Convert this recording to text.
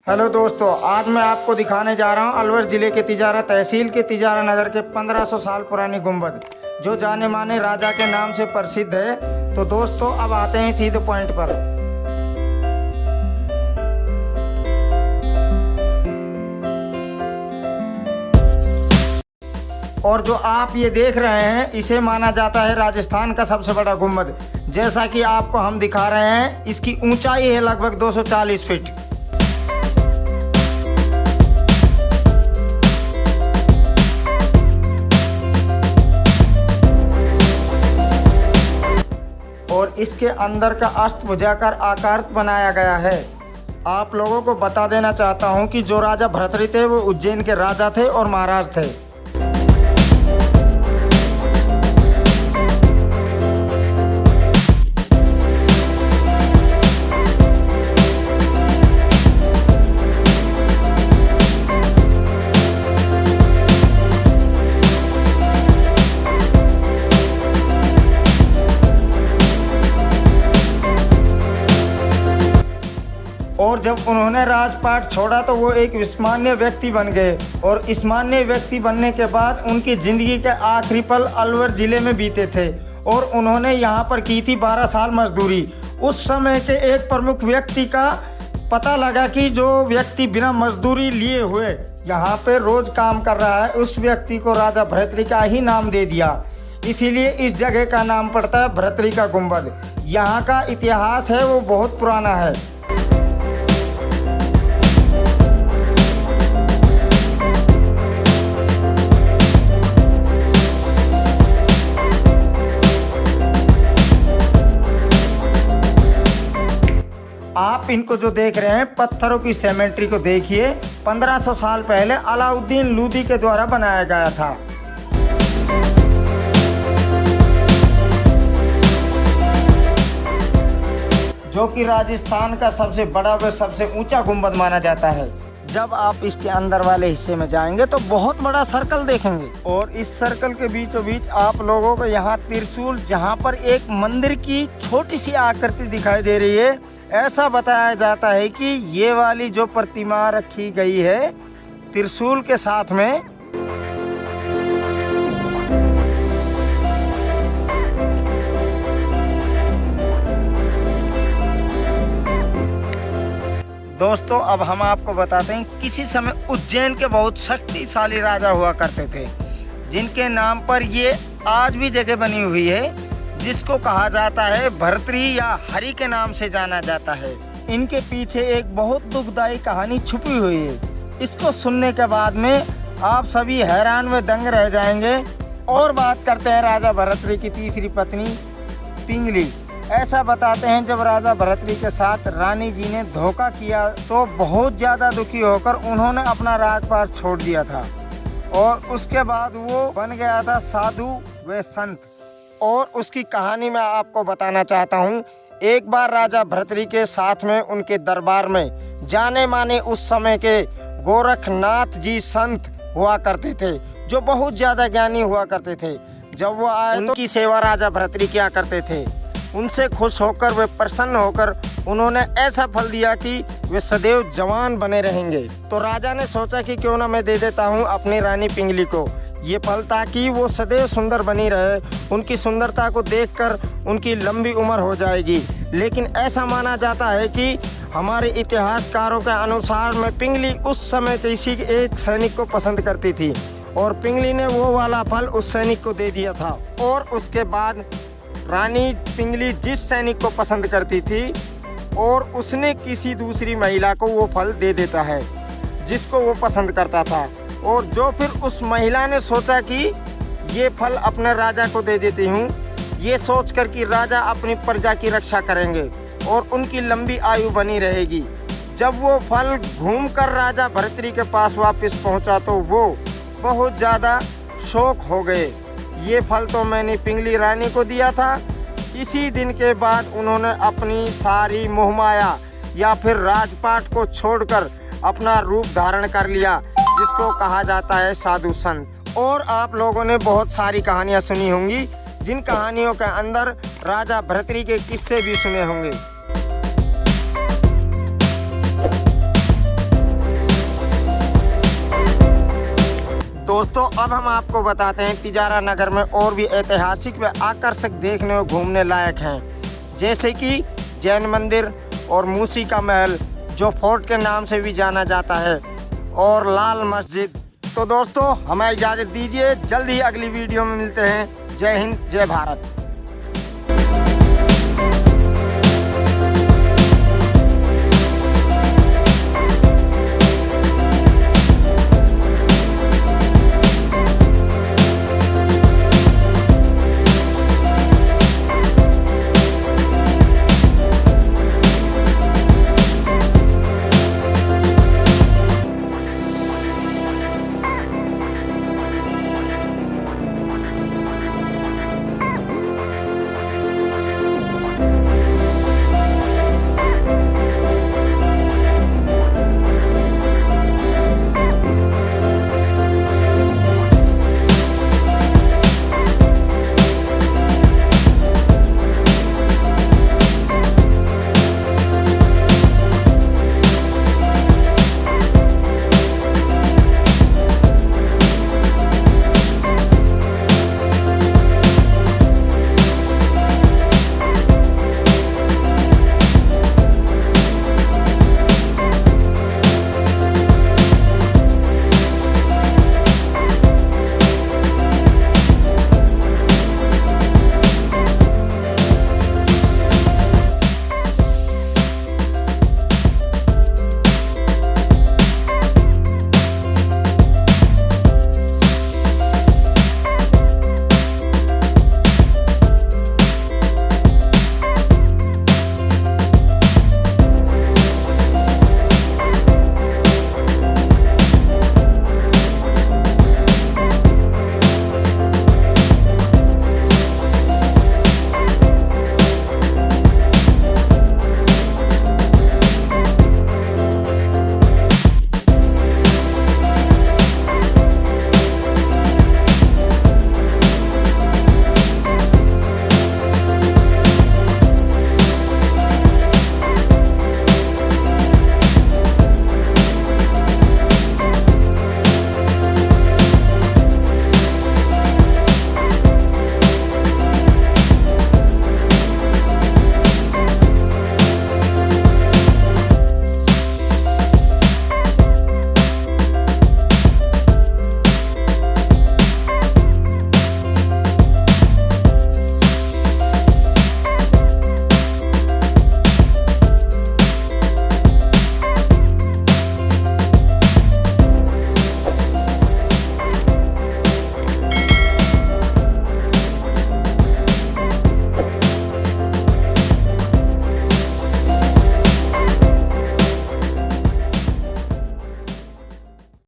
Hello दोस्तों, आज मैं आपको दिखाने जा रहा हूं अलवर ज़िले के तिजारा तहसील के तिजारा नगर के 1500 साल पुरानी गुंबद, जो जाने माने राजा के नाम से प्रसिद्ध है। तो दोस्तों, अब आते हैं सीधे पॉइंट पर। और जो आप ये देख रहे हैं, इसे माना जाता है राजस्थान का सबसे बड़ा गुंबद। जैसा कि आपको हम दिखा रहे हैं, इसकी ऊंचाई है लगभग 240 फीट। और इसके अंदर का अष्टभुजाकार आकार बनाया गया है। आप लोगों को बता देना चाहता हूं कि जो राजा भर्तृहरि थे वो उज्जैन के राजा थे और महाराज थे। और जब उन्होंने राजपाट छोड़ा तो वो एक विस्मरणीय व्यक्ति बन गए। और विस्मरणीय व्यक्ति बनने के बाद उनकी ज़िंदगी के आखिरी पल अलवर ज़िले में बीते थे। और उन्होंने यहाँ पर की थी 12 साल मजदूरी। उस समय के एक प्रमुख व्यक्ति का पता लगा कि जो व्यक्ति बिना मजदूरी लिए हुए यहाँ पे रोज़ काम कर रहा है, उस व्यक्ति को राजा भर्तृहरि का ही नाम दे दिया। इसीलिए इस जगह का नाम पड़ता है भर्तृहरि का गुंबद। यहाँ का इतिहास है वो बहुत पुराना है। आप इनको जो देख रहे हैं, पत्थरों की सेमेंट्री को देखिए। 1500 साल पहले अलाउद्दीन लूदी के द्वारा बनाया गया था। जो कि राजस्थान का सबसे बड़ा व सबसे ऊंचा गुंबद माना जाता है। जब आप इसके अंदर वाले हिस्से में जाएंगे तो बहुत बड़ा सर्कल देखेंगे। और इस सर्कल के बीचों बीच आप लोगों को यहाँ त्रिशूल, जहाँ पर एक मंदिर की छोटी सी आकृति दिखाई दे रही है। ऐसा बताया जाता है कि ये वाली जो प्रतिमा रखी गई है त्रिशूल के साथ में, दोस्तों अब हम आपको बताते हैं, किसी समय उज्जैन के बहुत शक्तिशाली राजा हुआ करते थे, जिनके नाम पर ये आज भी जगह बनी हुई है, जिसको कहा जाता है भर्तृहरि या हरि के नाम से जाना जाता है। इनके पीछे एक बहुत दुखदायी कहानी छुपी हुई है। इसको सुनने के बाद में आप सभी हैरान व दंग रह जाएंगे। और बात करते हैं राजा भर्तृहरि की तीसरी पत्नी पिंगली। ऐसा बताते हैं, जब राजा भर्तृहरि के साथ रानी जी ने धोखा किया तो बहुत ज़्यादा दुखी होकर उन्होंने अपना राजपाट छोड़ दिया था। और उसके बाद वो बन गया था साधु व संत। और उसकी कहानी मैं आपको बताना चाहता हूँ। एक बार राजा भर्तृहरि के साथ में उनके दरबार में जाने माने उस समय के गोरखनाथ जी संत हुआ करते थे, जो बहुत ज़्यादा ज्ञानी हुआ करते थे। जब वो आए तो उनकी सेवा राजा भर्तृहरि किया करते थे। उनसे खुश होकर वे प्रसन्न होकर उन्होंने ऐसा फल दिया कि वे सदैव जवान बने रहेंगे। तो राजा ने सोचा कि क्यों ना मैं दे देता हूँ अपनी रानी पिंगली को ये फल, ताकि वो सदैव सुंदर बनी रहे। उनकी सुंदरता को देखकर उनकी लंबी उम्र हो जाएगी। लेकिन ऐसा माना जाता है कि हमारे इतिहासकारों के अनुसार में पिंगली उस समय किसी एक सैनिक को पसंद करती थी, और पिंगली ने वो वाला फल उस सैनिक को दे दिया था। और उसके बाद रानी पिंगली जिस सैनिक को पसंद करती थी, और उसने किसी दूसरी महिला को वो फल दे देता है जिसको वो पसंद करता था। और जो फिर उस महिला ने सोचा कि ये फल अपने राजा को दे देती हूँ, ये सोचकर कि राजा अपनी प्रजा की रक्षा करेंगे और उनकी लंबी आयु बनी रहेगी। जब वो फल घूमकर राजा भर्तृहरि के पास वापस पहुँचा तो वो बहुत ज़्यादा शौक हो गए। ये फल तो मैंने पिंगली रानी को दिया था। इसी दिन के बाद उन्होंने अपनी सारी मोहमाया या फिर राजपाट को छोड़कर अपना रूप धारण कर लिया, जिसको कहा जाता है साधु संत। और आप लोगों ने बहुत सारी कहानियाँ सुनी होंगी, जिन कहानियों के अंदर राजा भर्तृहरि के किस्से भी सुने होंगे। दोस्तों अब हम आपको बताते हैं तिजारा नगर में और भी ऐतिहासिक व आकर्षक देखने और घूमने लायक हैं, जैसे कि जैन मंदिर और मूसी का महल जो फोर्ट के नाम से भी जाना जाता है, और लाल मस्जिद। तो दोस्तों हमें इजाज़त दीजिए, जल्द ही अगली वीडियो में मिलते हैं। जय हिंद, जय भारत।